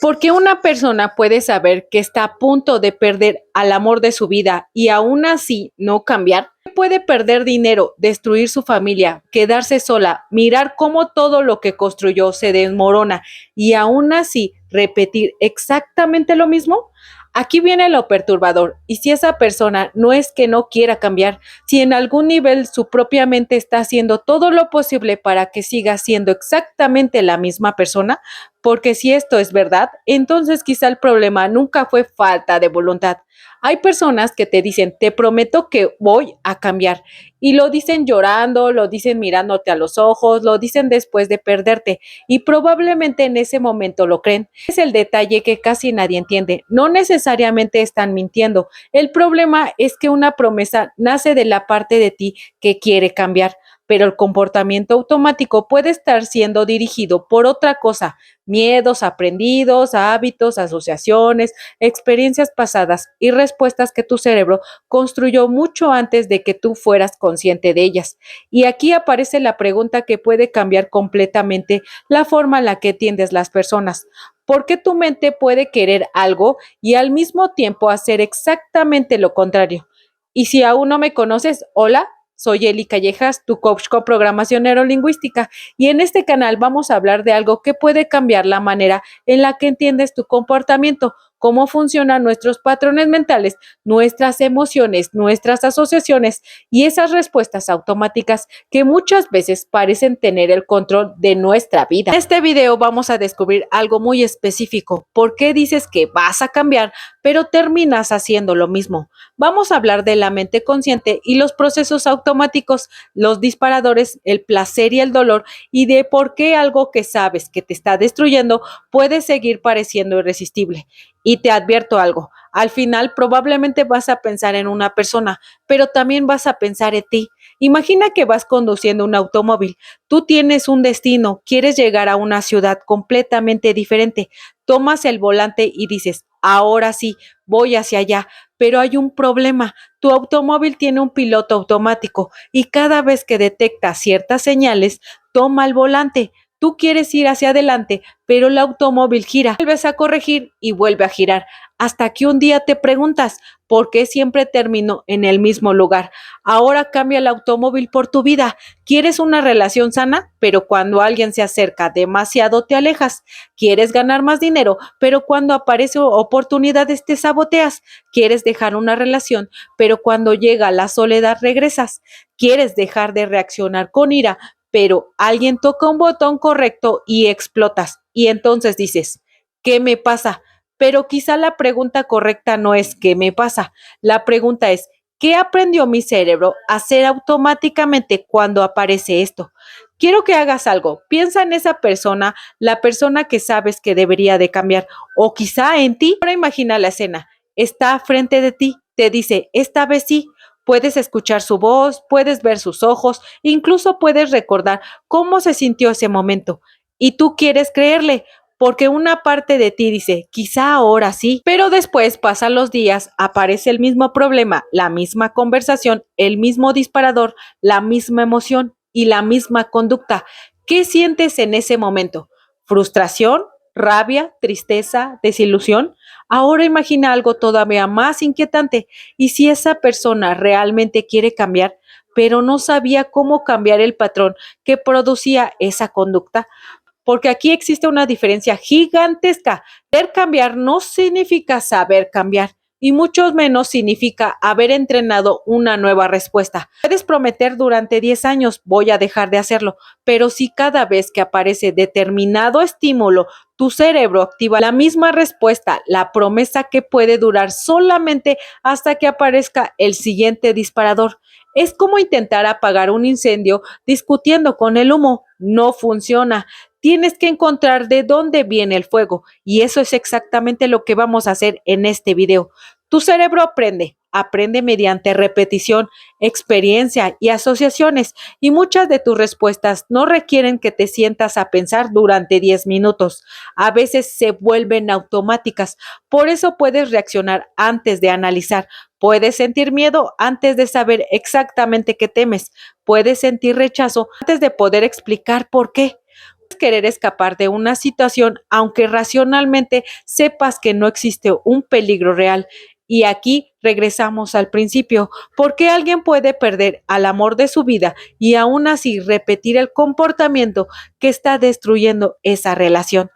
Porque una persona puede saber que está a punto de perder al amor de su vida y aún así no cambiar. Puede perder dinero, destruir su familia, quedarse sola, mirar cómo todo lo que construyó se desmorona y aún así repetir exactamente lo mismo. Aquí viene lo perturbador, y si esa persona no es que no quiera cambiar, si en algún nivel su propia mente está haciendo todo lo posible para que siga siendo exactamente la misma persona, porque si esto es verdad, entonces quizá el problema nunca fue falta de voluntad. Hay personas que te dicen, te prometo que voy a cambiar, y lo dicen llorando, lo dicen mirándote a los ojos, lo dicen después de perderte, y probablemente en ese momento lo creen. Es el detalle que casi nadie entiende. No necesariamente están mintiendo. El problema es que una promesa nace de la parte de ti que quiere cambiar, pero el comportamiento automático puede estar siendo dirigido por otra cosa, miedos aprendidos, hábitos, asociaciones, experiencias pasadas y respuestas que tu cerebro construyó mucho antes de que tú fueras consciente de ellas. Y aquí aparece la pregunta que puede cambiar completamente la forma en la que entiendes las personas. ¿Por qué tu mente puede querer algo y al mismo tiempo hacer exactamente lo contrario? Y si aún no me conoces, hola, soy Eli Callejas, tu coach con programación neurolingüística, y en este canal vamos a hablar de algo que puede cambiar la manera en la que entiendes tu comportamiento, cómo funcionan nuestros patrones mentales, nuestras emociones, nuestras asociaciones y esas respuestas automáticas que muchas veces parecen tener el control de nuestra vida. En este video vamos a descubrir algo muy específico. ¿Por qué dices que vas a cambiar, pero terminas haciendo lo mismo? Vamos a hablar de la mente consciente y los procesos automáticos, los disparadores, el placer y el dolor, y de por qué algo que sabes que te está destruyendo puede seguir pareciendo irresistible. Y te advierto algo, al final probablemente vas a pensar en una persona, pero también vas a pensar en ti. Imagina que vas conduciendo un automóvil, tú tienes un destino, quieres llegar a una ciudad completamente diferente, tomas el volante y dices, ahora sí, voy hacia allá, pero hay un problema. Tu automóvil tiene un piloto automático y cada vez que detecta ciertas señales, toma el volante. Tú quieres ir hacia adelante, pero el automóvil gira. Vuelves a corregir y vuelve a girar, hasta que un día te preguntas, ¿por qué siempre termino en el mismo lugar? Ahora cambia el automóvil por tu vida. ¿Quieres una relación sana? Pero cuando alguien se acerca demasiado te alejas. ¿Quieres ganar más dinero? Pero cuando aparecen oportunidades te saboteas. ¿Quieres dejar una relación? Pero cuando llega la soledad regresas. ¿Quieres dejar de reaccionar con ira? Pero alguien toca un botón correcto y explotas. Y entonces dices, ¿qué me pasa? Pero quizá la pregunta correcta no es ¿qué me pasa? La pregunta es, ¿qué aprendió mi cerebro a hacer automáticamente cuando aparece esto? Quiero que hagas algo. Piensa en esa persona, la persona que sabes que debería de cambiar, o quizá en ti. Ahora imagina la escena. Está frente de ti, te dice, esta vez sí. Puedes escuchar su voz, puedes ver sus ojos, incluso puedes recordar cómo se sintió ese momento. Y tú quieres creerle, porque una parte de ti dice, quizá ahora sí, pero después pasan los días, aparece el mismo problema, la misma conversación, el mismo disparador, la misma emoción y la misma conducta. ¿Qué sientes en ese momento? ¿Frustración? ¿Rabia? ¿Tristeza? ¿Desilusión? Ahora imagina algo todavía más inquietante. ¿Y si esa persona realmente quiere cambiar, pero no sabía cómo cambiar el patrón que producía esa conducta? Porque aquí existe una diferencia gigantesca. Querer cambiar no significa saber cambiar y mucho menos significa haber entrenado una nueva respuesta. Puedes prometer durante 10 años voy a dejar de hacerlo, pero si cada vez que aparece determinado estímulo, tu cerebro activa la misma respuesta, la promesa que puede durar solamente hasta que aparezca el siguiente disparador. Es como intentar apagar un incendio discutiendo con el humo. No funciona. Tienes que encontrar de dónde viene el fuego y eso es exactamente lo que vamos a hacer en este video. Tu cerebro aprende mediante repetición, experiencia y asociaciones y muchas de tus respuestas no requieren que te sientas a pensar durante 10 minutos. A veces se vuelven automáticas, por eso puedes reaccionar antes de analizar. Puedes sentir miedo antes de saber exactamente qué temes. Puedes sentir rechazo antes de poder explicar por qué. querer escapar de una situación aunque racionalmente sepas que no existe un peligro real. Y aquí regresamos al principio, ¿por qué alguien puede perder al amor de su vida y aún así repetir el comportamiento que está destruyendo esa relación?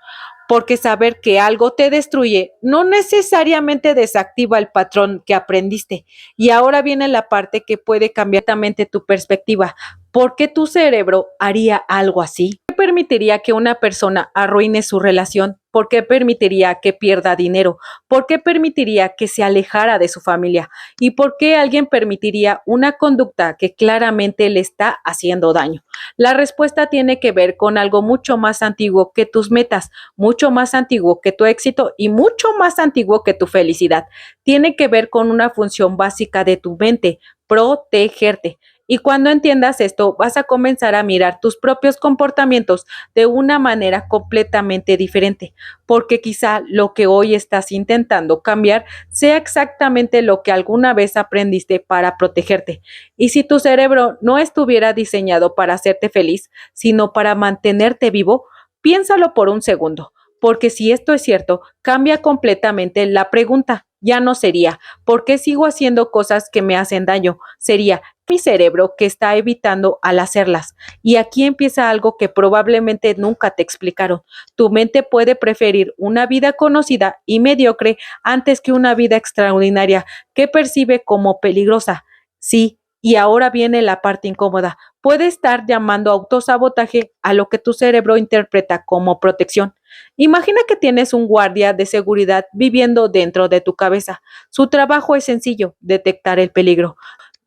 Porque saber que algo te destruye no necesariamente desactiva el patrón que aprendiste. Y ahora viene la parte que puede cambiar totalmente tu perspectiva. ¿Por qué tu cerebro haría algo así? ¿Por qué permitiría que una persona arruine su relación? ¿Por qué permitiría que pierda dinero? ¿Por qué permitiría que se alejara de su familia? ¿Y por qué alguien permitiría una conducta que claramente le está haciendo daño? La respuesta tiene que ver con algo mucho más antiguo que tus metas, mucho más antiguo que tu éxito y mucho más antiguo que tu felicidad. Tiene que ver con una función básica de tu mente, protegerte. Y cuando entiendas esto, vas a comenzar a mirar tus propios comportamientos de una manera completamente diferente, porque quizá lo que hoy estás intentando cambiar sea exactamente lo que alguna vez aprendiste para protegerte. Y si tu cerebro no estuviera diseñado para hacerte feliz, sino para mantenerte vivo, piénsalo por un segundo, porque si esto es cierto, cambia completamente la pregunta. Ya no sería, ¿por qué sigo haciendo cosas que me hacen daño? Sería, mi cerebro que está evitando al hacerlas. Y aquí empieza algo que probablemente nunca te explicaron. Tu mente puede preferir una vida conocida y mediocre antes que una vida extraordinaria que percibe como peligrosa. Sí, y ahora viene la parte incómoda. Puede estar llamando autosabotaje a lo que tu cerebro interpreta como protección. Imagina que tienes un guardia de seguridad viviendo dentro de tu cabeza. Su trabajo es sencillo, detectar el peligro.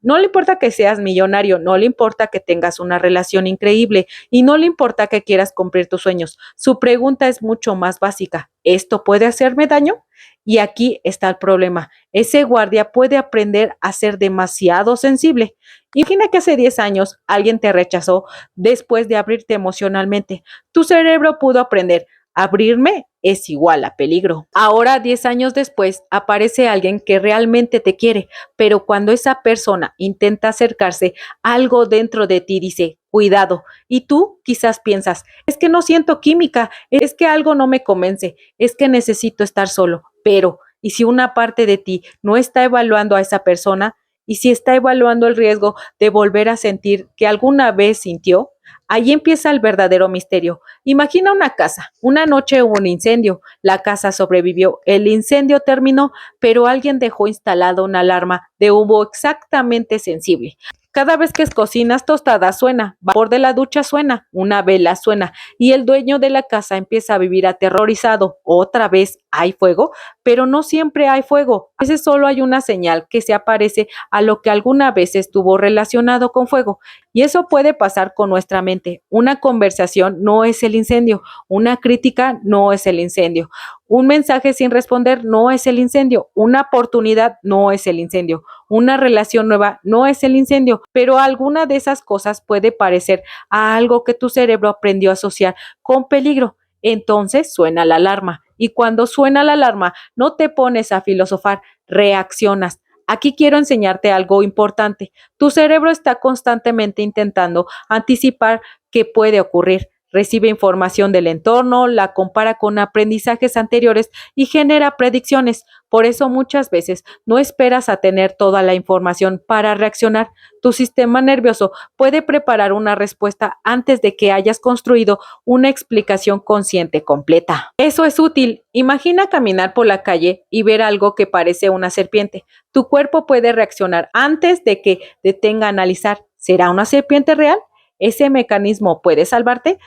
No le importa que seas millonario, no le importa que tengas una relación increíble y no le importa que quieras cumplir tus sueños. Su pregunta es mucho más básica. ¿Esto puede hacerme daño? Y aquí está el problema. Ese guardia puede aprender a ser demasiado sensible. Imagina que hace 10 años alguien te rechazó después de abrirte emocionalmente. Tu cerebro pudo aprender. Abrirme es igual a peligro. Ahora, 10 años después, aparece alguien que realmente te quiere, pero cuando esa persona intenta acercarse, algo dentro de ti dice, cuidado. Y tú quizás piensas, es que no siento química, es que algo no me convence, es que necesito estar solo. Pero, ¿y si una parte de ti no está evaluando a esa persona? ¿Y si está evaluando el riesgo de volver a sentir que alguna vez sintió? Ahí empieza el verdadero misterio. Imagina una casa. Una noche hubo un incendio. La casa sobrevivió. El incendio terminó, pero alguien dejó instalada una alarma de humo exactamente sensible. Cada vez que cocinas tostadas suena, vapor de la ducha suena, una vela suena y el dueño de la casa empieza a vivir aterrorizado. Otra vez hay fuego, pero no siempre hay fuego. A veces solo hay una señal que se aparece a lo que alguna vez estuvo relacionado con fuego. Y eso puede pasar con nuestra mente. Una conversación no es el incendio, una crítica no es el incendio, un mensaje sin responder no es el incendio, una oportunidad no es el incendio, una relación nueva no es el incendio, pero alguna de esas cosas puede parecer a algo que tu cerebro aprendió a asociar con peligro. Entonces suena la alarma y cuando suena la alarma no te pones a filosofar, reaccionas. Aquí quiero enseñarte algo importante. Tu cerebro está constantemente intentando anticipar qué puede ocurrir. Recibe información del entorno, la compara con aprendizajes anteriores y genera predicciones. Por eso muchas veces no esperas a tener toda la información para reaccionar. Tu sistema nervioso puede preparar una respuesta antes de que hayas construido una explicación consciente completa. Eso es útil. Imagina caminar por la calle y ver algo que parece una serpiente. Tu cuerpo puede reaccionar antes de que detenga a analizar. ¿Será una serpiente real? ¿Ese mecanismo puede salvarte?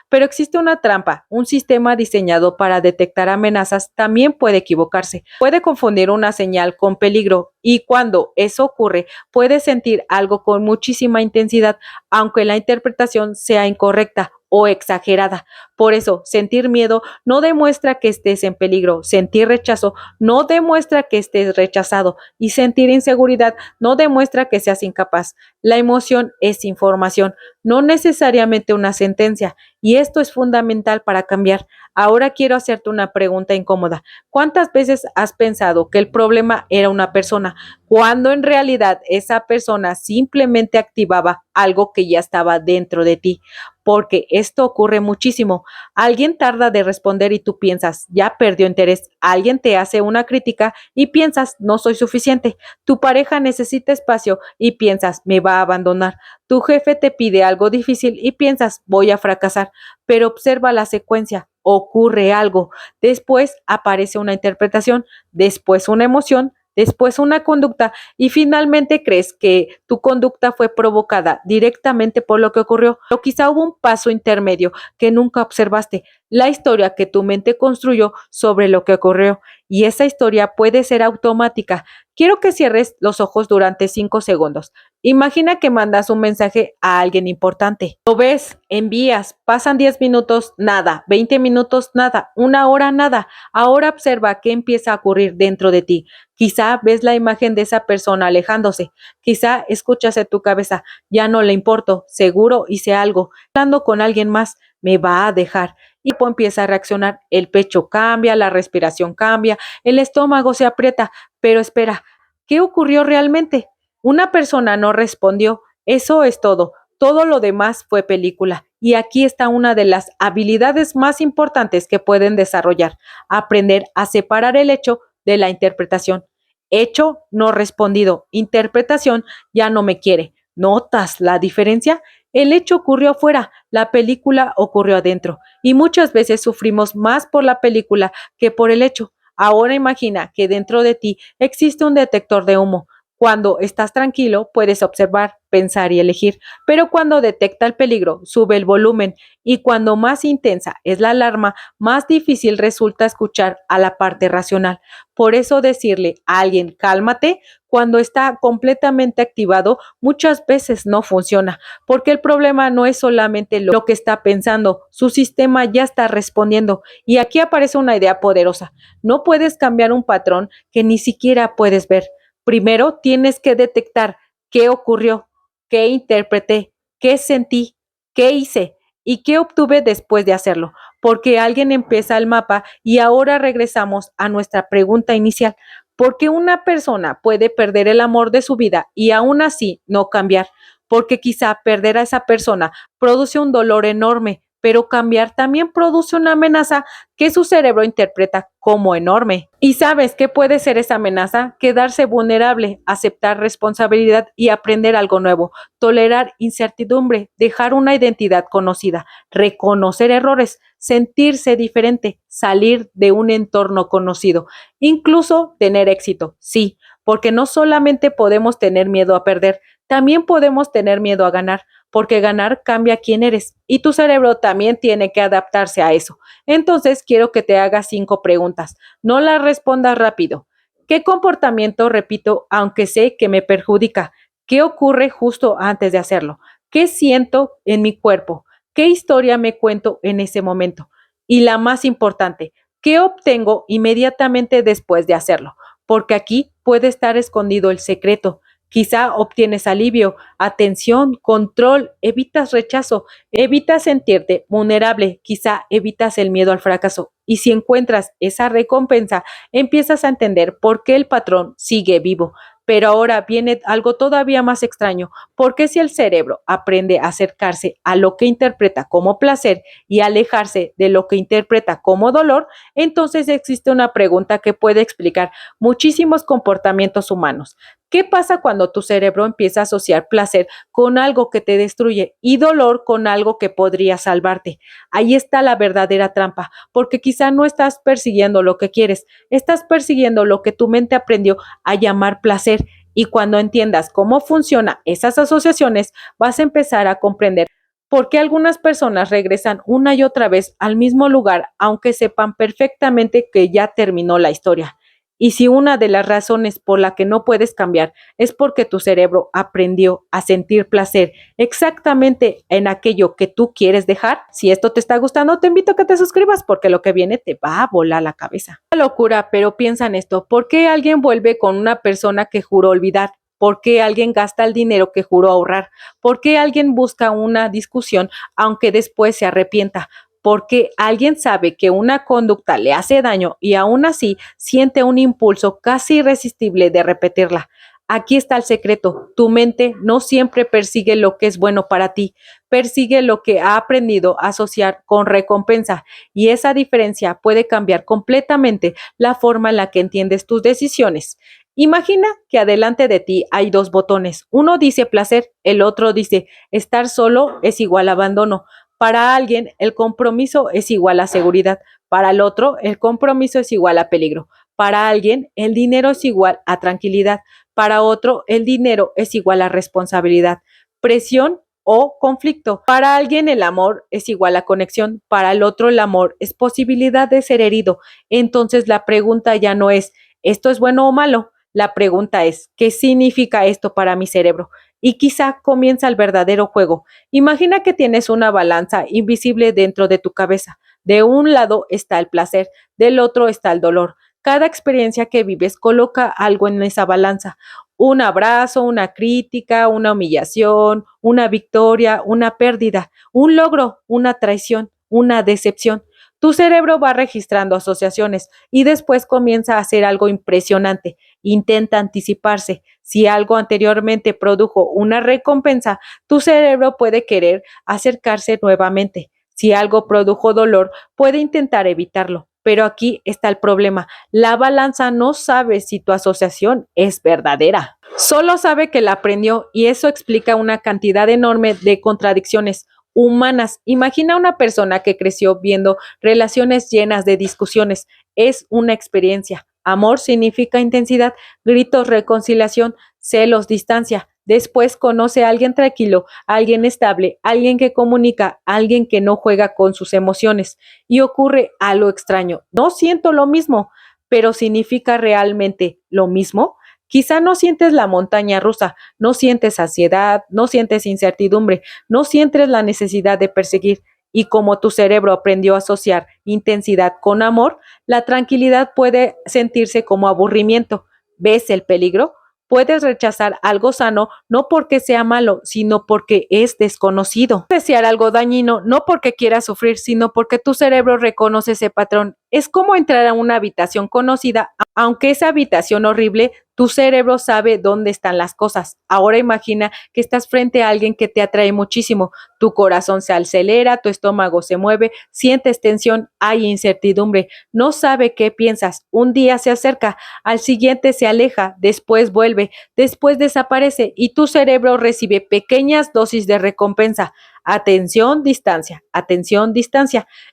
Pero existe una trampa. Un sistema diseñado para detectar amenazas también puede equivocarse. Puede confundir una señal con peligro y cuando eso ocurre, puedes sentir algo con muchísima intensidad, aunque la interpretación sea incorrecta o exagerada. Por eso, sentir miedo no demuestra que estés en peligro. Sentir rechazo no demuestra que estés rechazado. Y sentir inseguridad no demuestra que seas incapaz. La emoción es información, no necesariamente una sentencia. Y esto es fundamental para cambiar. Ahora quiero hacerte una pregunta incómoda. ¿Cuántas veces has pensado que el problema era una persona, cuando en realidad esa persona simplemente activaba algo que ya estaba dentro de ti? porque esto ocurre muchísimo. Alguien tarda de responder y tú piensas, ya perdió interés. Alguien te hace una crítica y piensas, no soy suficiente. Tu pareja necesita espacio y piensas, me va a abandonar. Tu jefe te pide algo difícil y piensas, voy a fracasar. Pero observa la secuencia. Ocurre algo. Después aparece una interpretación, después una emoción, después una conducta y finalmente crees que tu conducta fue provocada directamente por lo que ocurrió o quizá hubo un paso intermedio que nunca observaste, la historia que tu mente construyó sobre lo que ocurrió y esa historia puede ser automática. Quiero que cierres los ojos durante 5 segundos. Imagina que mandas un mensaje a alguien importante. Lo ves, envías, pasan 10 minutos, nada, 20 minutos, nada, una hora, nada. Ahora observa qué empieza a ocurrir dentro de ti. Quizá ves la imagen de esa persona alejándose. Quizá escuchas en tu cabeza, ya no le importo, seguro hice algo. Hablando con alguien más, me va a dejar. Y el cuerpo empieza a reaccionar, el pecho cambia, la respiración cambia, el estómago se aprieta. Pero espera, ¿qué ocurrió realmente? Una persona no respondió. Eso es todo. Todo lo demás fue película. Y aquí está una de las habilidades más importantes que pueden desarrollar. Aprender a separar el hecho de la interpretación. Hecho no respondido. Interpretación ya no me quiere. ¿Notas la diferencia? El hecho ocurrió afuera, la película ocurrió adentro. Y muchas veces sufrimos más por la película que por el hecho. Ahora imagina que dentro de ti existe un detector de humo. Cuando estás tranquilo, puedes observar, pensar y elegir, pero cuando detecta el peligro, sube el volumen y cuando más intensa es la alarma, más difícil resulta escuchar a la parte racional. Por eso decirle a alguien, cálmate, cuando está completamente activado, muchas veces no funciona, porque el problema no es solamente lo que está pensando, su sistema ya está respondiendo. Y aquí aparece una idea poderosa. No puedes cambiar un patrón que ni siquiera puedes ver. Primero tienes que detectar qué ocurrió, qué interpreté, qué sentí, qué hice y qué obtuve después de hacerlo, porque alguien empieza el mapa y ahora regresamos a nuestra pregunta inicial. ¿Por qué una persona puede perder el amor de su vida y aún así no cambiar? Porque quizá perder a esa persona produce un dolor enorme, pero cambiar también produce una amenaza que su cerebro interpreta como enorme. ¿Y sabes qué puede ser esa amenaza? Quedarse vulnerable, aceptar responsabilidad y aprender algo nuevo, tolerar incertidumbre, dejar una identidad conocida, reconocer errores, sentirse diferente, salir de un entorno conocido, incluso tener éxito, sí, porque no solamente podemos tener miedo a perder, también podemos tener miedo a ganar, porque ganar cambia quién eres y tu cerebro también tiene que adaptarse a eso. Entonces quiero que te hagas 5 preguntas. No las respondas rápido. ¿Qué comportamiento repito aunque sé que me perjudica? ¿Qué ocurre justo antes de hacerlo? ¿Qué siento en mi cuerpo? ¿Qué historia me cuento en ese momento? Y la más importante, ¿qué obtengo inmediatamente después de hacerlo? Porque aquí puede estar escondido el secreto. Quizá obtienes alivio, atención, control, evitas rechazo, evitas sentirte vulnerable, quizá evitas el miedo al fracaso. Y si encuentras esa recompensa, empiezas a entender por qué el patrón sigue vivo. Pero ahora viene algo todavía más extraño, porque si el cerebro aprende a acercarse a lo que interpreta como placer y alejarse de lo que interpreta como dolor, entonces existe una pregunta que puede explicar muchísimos comportamientos humanos. ¿Qué pasa cuando tu cerebro empieza a asociar placer con algo que te destruye y dolor con algo que podría salvarte? Ahí está la verdadera trampa, porque quizá no estás persiguiendo lo que quieres, estás persiguiendo lo que tu mente aprendió a llamar placer. Y cuando entiendas cómo funcionan esas asociaciones, vas a empezar a comprender por qué algunas personas regresan una y otra vez al mismo lugar, aunque sepan perfectamente que ya terminó la historia. Y si una de las razones por la que no puedes cambiar es porque tu cerebro aprendió a sentir placer exactamente en aquello que tú quieres dejar, si esto te está gustando, te invito a que te suscribas porque lo que viene te va a volar la cabeza. Una locura, pero piensa en esto. ¿Por qué alguien vuelve con una persona que juró olvidar? ¿Por qué alguien gasta el dinero que juró ahorrar? ¿Por qué alguien busca una discusión aunque después se arrepienta? Porque alguien sabe que una conducta le hace daño y aún así siente un impulso casi irresistible de repetirla. Aquí está el secreto. Tu mente no siempre persigue lo que es bueno para ti, persigue lo que ha aprendido a asociar con recompensa y esa diferencia puede cambiar completamente la forma en la que entiendes tus decisiones. Imagina que adelante de ti hay dos botones. Uno dice placer, el otro dice estar solo es igual a abandono. Para alguien, el compromiso es igual a seguridad. Para el otro, el compromiso es igual a peligro. Para alguien, el dinero es igual a tranquilidad. Para otro, el dinero es igual a responsabilidad, presión o conflicto. Para alguien, el amor es igual a conexión. Para el otro, el amor es posibilidad de ser herido. Entonces, la pregunta ya no es, ¿esto es bueno o malo? La pregunta es, ¿qué significa esto para mi cerebro? Y quizá comienza el verdadero juego. Imagina que tienes una balanza invisible dentro de tu cabeza. De un lado está el placer, del otro está el dolor. Cada experiencia que vives coloca algo en esa balanza. Un abrazo, una crítica, una humillación, una victoria, una pérdida, un logro, una traición, una decepción. Tu cerebro va registrando asociaciones y después comienza a hacer algo impresionante. Intenta anticiparse. Si algo anteriormente produjo una recompensa, tu cerebro puede querer acercarse nuevamente. Si algo produjo dolor, puede intentar evitarlo. Pero aquí está el problema. La balanza no sabe si tu asociación es verdadera. Solo sabe que la aprendió y eso explica una cantidad enorme de contradicciones humanas. Imagina una persona que creció viendo relaciones llenas de discusiones. Es una experiencia. Amor significa intensidad, gritos, reconciliación, celos, distancia. Después conoce a alguien tranquilo, a alguien estable, a alguien que comunica, a alguien que no juega con sus emociones. Y ocurre algo extraño. No siento lo mismo, pero ¿significa realmente lo mismo? Quizá no sientes la montaña rusa, no sientes ansiedad, no sientes incertidumbre, no sientes la necesidad de perseguir. Y como tu cerebro aprendió a asociar intensidad con amor, la tranquilidad puede sentirse como aburrimiento. ¿Ves el peligro? Puedes rechazar algo sano no porque sea malo, sino porque es desconocido. Desear algo dañino no porque quieras sufrir, sino porque tu cerebro reconoce ese patrón. Es como entrar a una habitación conocida, aunque esa habitación horrible, tu cerebro sabe dónde están las cosas. Ahora imagina que estás frente a alguien que te atrae muchísimo. Tu corazón se acelera, tu estómago se mueve, sientes tensión, hay incertidumbre, no sabe qué piensas. Un día se acerca, al siguiente se aleja, después vuelve, después desaparece y tu cerebro recibe pequeñas dosis de recompensa. Atención, distancia.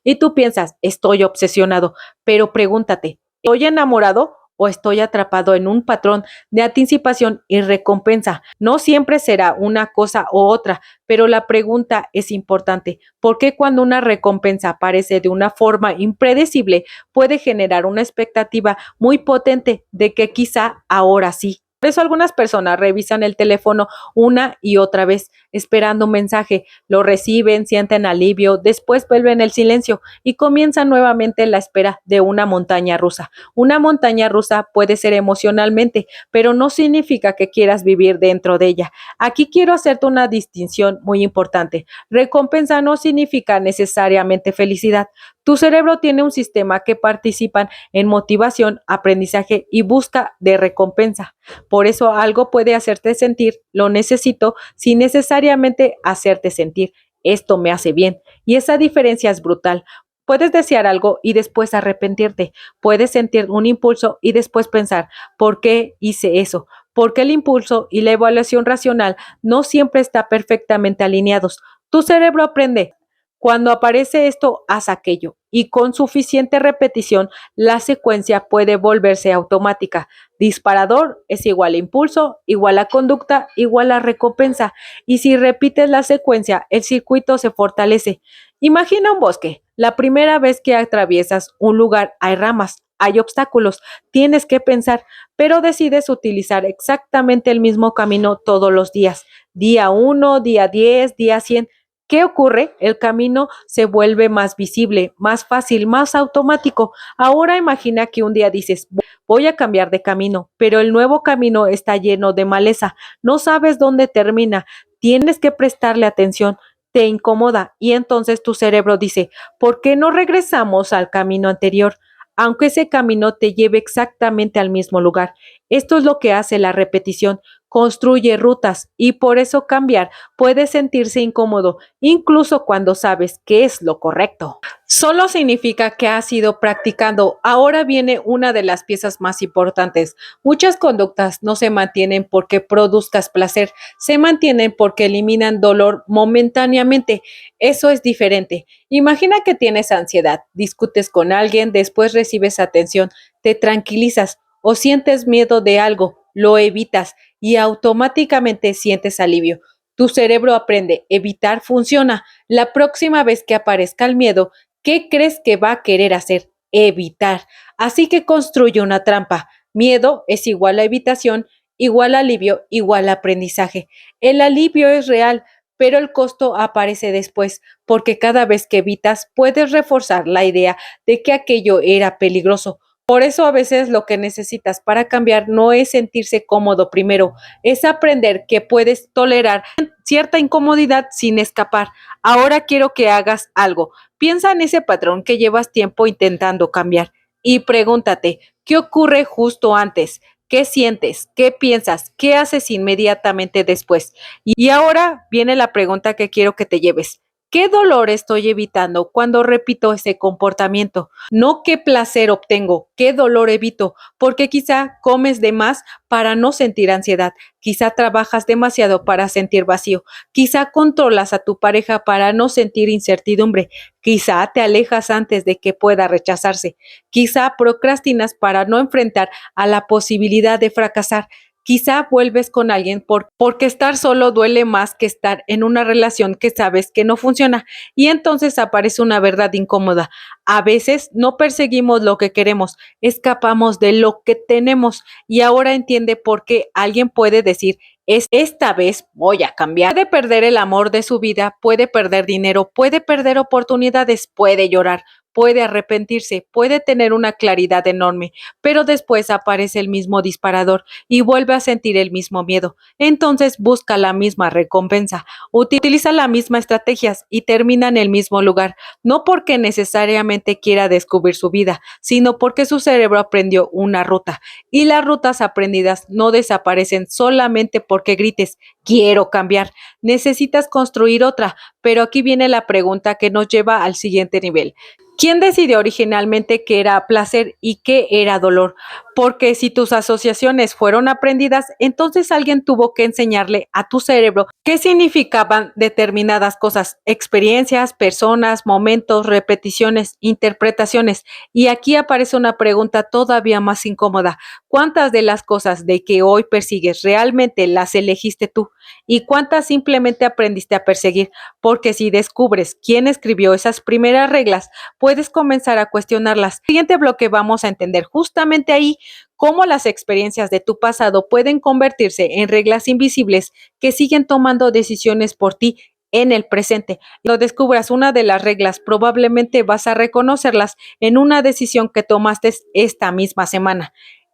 Y tú piensas, estoy obsesionado, pero pregúntate, ¿estoy enamorado o estoy atrapado en un patrón de anticipación y recompensa? No siempre será una cosa u otra, pero la pregunta es importante. ¿Por qué cuando una recompensa aparece de una forma impredecible puede generar una expectativa muy potente de que quizá ahora sí? Por eso algunas personas revisan el teléfono una y otra vez, esperando un mensaje, lo reciben, sienten alivio, después vuelven el silencio y comienza nuevamente la espera de una montaña rusa. Una montaña rusa puede ser emocionalmente, pero no significa que quieras vivir dentro de ella. Aquí quiero hacerte una distinción muy importante. Recompensa no significa necesariamente felicidad. Tu cerebro tiene un sistema que participa en motivación, aprendizaje y busca de recompensa. Por eso algo puede hacerte sentir lo necesito sin necesariamente hacerte sentir esto me hace bien. Y esa diferencia es brutal. Puedes desear algo y después arrepentirte. Puedes sentir un impulso y después pensar, ¿por qué hice eso? Porque el impulso y la evaluación racional no siempre están perfectamente alineados. Tu cerebro aprende. Cuando aparece esto, haz aquello. Y con suficiente repetición, la secuencia puede volverse automática. Disparador es igual a impulso, igual a conducta, igual a recompensa. Y si repites la secuencia, el circuito se fortalece. Imagina un bosque. La primera vez que atraviesas un lugar hay ramas, hay obstáculos, tienes que pensar, pero decides utilizar exactamente el mismo camino todos los días. Día 1, día 10, día 100. ¿Qué ocurre? El camino se vuelve más visible, más fácil, más automático. Ahora imagina que un día dices, voy a cambiar de camino, pero el nuevo camino está lleno de maleza. No sabes dónde termina. Tienes que prestarle atención. Te incomoda y entonces tu cerebro dice, ¿por qué no regresamos al camino anterior? aunque ese camino te lleve exactamente al mismo lugar. Esto es lo que hace la repetición, construye rutas y por eso cambiar puede sentirse incómodo, incluso cuando sabes que es lo correcto. Solo significa que has ido practicando. Ahora viene una de las piezas más importantes. Muchas conductas no se mantienen porque produzcas placer, se mantienen porque eliminan dolor momentáneamente. Eso es diferente. Imagina que tienes ansiedad, discutes con alguien, después recibes atención, te tranquilizas o sientes miedo de algo, lo evitas y automáticamente sientes alivio. Tu cerebro aprende, evitar funciona. La próxima vez que aparezca el miedo, ¿qué crees que va a querer hacer? Evitar. Así que construye una trampa. Miedo es igual a evitación, igual a alivio, igual a aprendizaje. El alivio es real, pero el costo aparece después, porque cada vez que evitas puedes reforzar la idea de que aquello era peligroso. Por eso a veces lo que necesitas para cambiar no es sentirse cómodo primero, es aprender que puedes tolerar cierta incomodidad sin escapar. Ahora quiero que hagas algo. Piensa en ese patrón que llevas tiempo intentando cambiar y pregúntate, ¿qué ocurre justo antes? ¿Qué sientes? ¿Qué piensas? ¿Qué haces inmediatamente después? Y ahora viene la pregunta que quiero que te lleves. ¿Qué dolor estoy evitando cuando repito ese comportamiento? No qué placer obtengo, qué dolor evito, porque quizá comes de más para no sentir ansiedad, quizá trabajas demasiado para sentir vacío, quizá controlas a tu pareja para no sentir incertidumbre, quizá te alejas antes de que pueda rechazarse, quizá procrastinas para no enfrentar a la posibilidad de fracasar. Quizá vuelves con alguien porque estar solo duele más que estar en una relación que sabes que no funciona y entonces aparece una verdad incómoda. A veces no perseguimos lo que queremos, escapamos de lo que tenemos y ahora entiende por qué alguien puede decir, esta vez voy a cambiar. Puede perder el amor de su vida, puede perder dinero, puede perder oportunidades, puede llorar, puede arrepentirse, puede tener una claridad enorme, pero después aparece el mismo disparador y vuelve a sentir el mismo miedo. Entonces busca la misma recompensa, utiliza las mismas estrategias y termina en el mismo lugar, no porque necesariamente quiera descubrir su vida, sino porque su cerebro aprendió una ruta y las rutas aprendidas no desaparecen solamente porque grites, quiero cambiar, necesitas construir otra, pero aquí viene la pregunta que nos lleva al siguiente nivel. ¿Quién decidió originalmente qué era placer y qué era dolor? Porque si tus asociaciones fueron aprendidas, entonces alguien tuvo que enseñarle a tu cerebro qué significaban determinadas cosas, experiencias, personas, momentos, repeticiones, interpretaciones. Y aquí aparece una pregunta todavía más incómoda. ¿Cuántas de las cosas de que hoy persigues realmente las elegiste tú? ¿Y cuántas simplemente aprendiste a perseguir? Porque si descubres quién escribió esas primeras reglas, puedes comenzar a cuestionarlas. En el siguiente bloque vamos a entender justamente ahí cómo las experiencias de tu pasado pueden convertirse en reglas invisibles que siguen tomando decisiones por ti en el presente. Cuando descubras una de las reglas, probablemente vas a reconocerlas en una decisión que tomaste esta misma semana.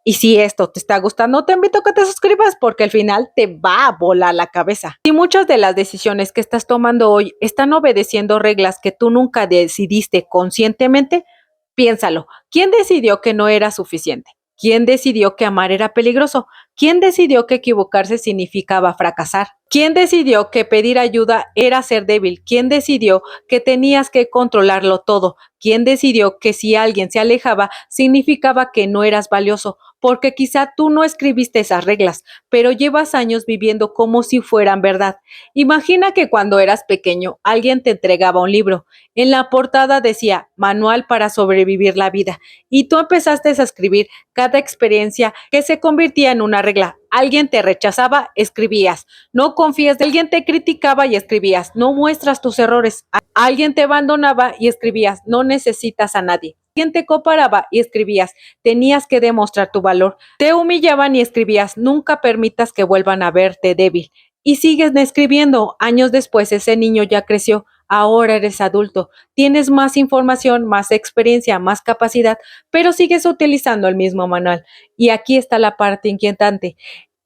Y si esto te está gustando, te invito a que te suscribas porque al final te va a volar la cabeza. Si muchas de las decisiones que estás tomando hoy están obedeciendo reglas que tú nunca decidiste conscientemente, piénsalo. ¿Quién decidió que no era suficiente? ¿Quién decidió que amar era peligroso? ¿Quién decidió que equivocarse significaba fracasar? ¿Quién decidió que pedir ayuda era ser débil? ¿Quién decidió que tenías que controlarlo todo? ¿Quién decidió que si alguien se alejaba significaba que no eras valioso? Porque quizá tú no escribiste esas reglas, pero llevas años viviendo como si fueran verdad. Imagina que cuando eras pequeño alguien te entregaba un libro. En la portada decía Manual para sobrevivir la vida y tú empezaste a escribir cada experiencia que se convertía en una regla. Alguien te rechazaba, escribías. No confías, alguien te criticaba y escribías. No muestras tus errores. Alguien te abandonaba y escribías. No necesitas a nadie. Alguien te comparaba y escribías. Tenías que demostrar tu valor. Te humillaban y escribías. Nunca permitas que vuelvan a verte débil. Y sigues escribiendo. Años después ese niño ya creció. Ahora eres adulto, tienes más información, más experiencia, más capacidad, pero sigues utilizando el mismo manual. Y aquí está la parte inquietante.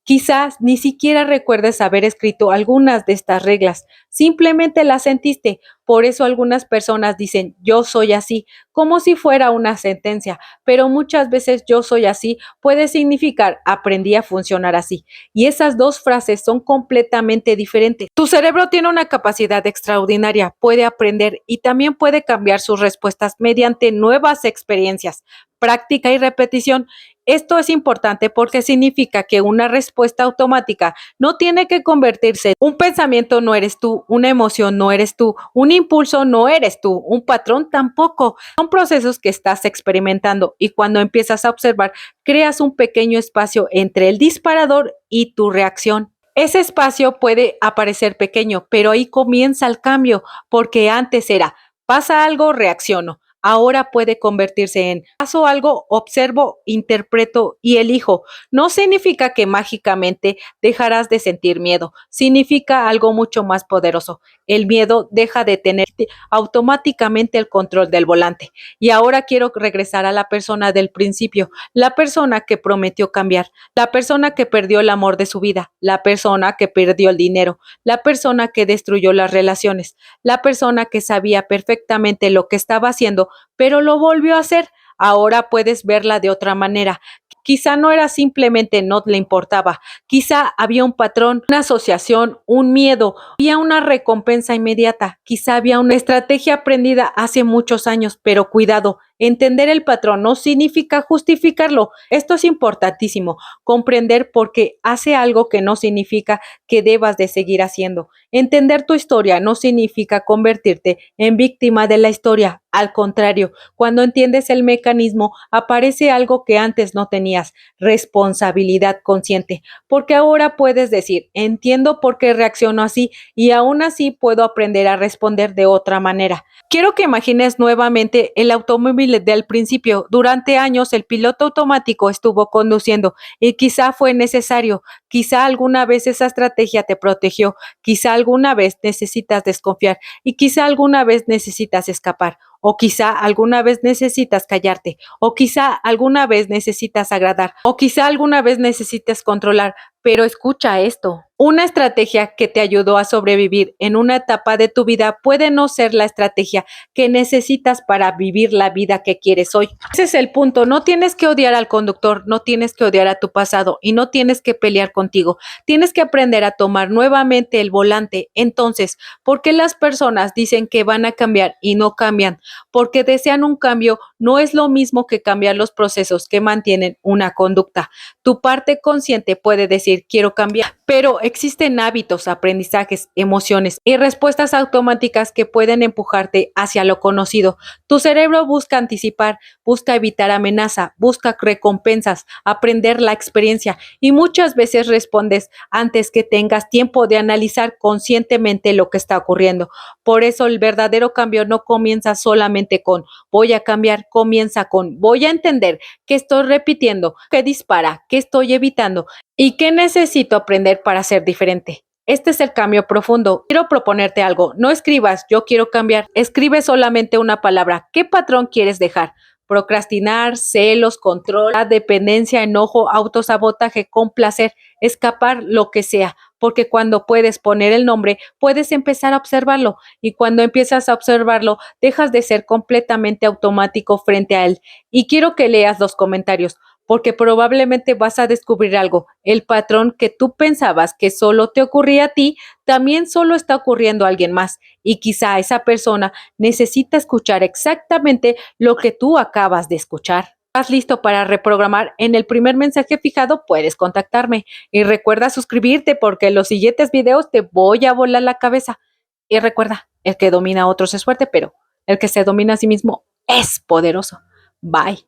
Quizás ni siquiera recuerdes haber escrito algunas de estas reglas, simplemente las sentiste. Por eso algunas personas dicen yo soy así, como si fuera una sentencia, pero muchas veces yo soy así puede significar aprendí a funcionar así. Y esas dos frases son completamente diferentes. Tu cerebro tiene una capacidad extraordinaria, puede aprender y también puede cambiar sus respuestas mediante nuevas experiencias, práctica y repetición. Esto es importante porque significa que una respuesta automática no tiene que convertirse. Un pensamiento no eres tú, una emoción no eres tú, un impulso no eres tú, un patrón tampoco. Son procesos que estás experimentando y cuando empiezas a observar, creas un pequeño espacio entre el disparador y tu reacción. Ese espacio puede aparecer pequeño, pero ahí comienza el cambio, porque antes era, pasa algo, reacciono. Ahora puede convertirse en, paso algo, observo, interpreto y elijo. No significa que mágicamente dejarás de sentir miedo, significa algo mucho más poderoso. El miedo deja de tener automáticamente el control del volante. Y ahora quiero regresar a la persona del principio, la persona que prometió cambiar, la persona que perdió el amor de su vida, la persona que perdió el dinero, la persona que destruyó las relaciones, la persona que sabía perfectamente lo que estaba haciendo, pero lo volvió a hacer. Ahora puedes verla de otra manera. Quizá no era simplemente no le importaba, quizá había un patrón, una asociación, un miedo, había una recompensa inmediata, quizá había una estrategia aprendida hace muchos años, pero cuidado, entender el patrón no significa justificarlo. Esto es importantísimo, comprender por qué hace algo que no significa que debas de seguir haciendo. Entender tu historia no significa convertirte en víctima de la historia. Al contrario, cuando entiendes el mecanismo, aparece algo que antes no tenías, responsabilidad consciente, porque ahora puedes decir, entiendo por qué reacciono así y aún así puedo aprender a responder de otra manera. Quiero que imagines nuevamente el automóvil del principio. Durante años el piloto automático estuvo conduciendo y quizá fue necesario, quizá alguna vez esa estrategia te protegió, quizá alguna vez necesitas desconfiar y quizá alguna vez necesitas escapar. O quizá alguna vez necesitas callarte, o quizá alguna vez necesitas agradar, o quizá alguna vez necesitas controlar. Pero escucha esto. Una estrategia que te ayudó a sobrevivir en una etapa de tu vida puede no ser la estrategia que necesitas para vivir la vida que quieres hoy. Ese es el punto. No tienes que odiar al conductor, no tienes que odiar a tu pasado y no tienes que pelear contigo. Tienes que aprender a tomar nuevamente el volante. Entonces, ¿por qué las personas dicen que van a cambiar y no cambian? Porque desean un cambio no es lo mismo que cambiar los procesos que mantienen una conducta. Tu parte consciente puede decir quiero cambiar, pero existen hábitos, aprendizajes, emociones y respuestas automáticas que pueden empujarte hacia lo conocido. Tu cerebro busca anticipar, busca evitar amenaza, busca recompensas, aprender la experiencia y muchas veces respondes antes que tengas tiempo de analizar conscientemente lo que está ocurriendo. Por eso el verdadero cambio no comienza solamente con voy a cambiar, comienza con voy a entender qué estoy repitiendo, qué dispara, qué estoy evitando y qué necesito aprender para ser diferente. Este es el cambio profundo. Quiero proponerte algo. No escribas yo quiero cambiar. Escribe solamente una palabra. ¿Qué patrón quieres dejar? Procrastinar, celos, control, dependencia, enojo, autosabotaje, complacer, escapar, lo que sea. Porque cuando puedes poner el nombre, puedes empezar a observarlo. Y cuando empiezas a observarlo, dejas de ser completamente automático frente a él. Y quiero que leas los comentarios, porque probablemente vas a descubrir algo. El patrón que tú pensabas que solo te ocurría a ti, también solo está ocurriendo a alguien más. Y quizá esa persona necesita escuchar exactamente lo que tú acabas de escuchar. ¿Estás listo para reprogramar? En el primer mensaje fijado puedes contactarme. Y recuerda suscribirte porque en los siguientes videos te voy a volar la cabeza. Y recuerda, el que domina a otros es fuerte, pero el que se domina a sí mismo es poderoso. Bye.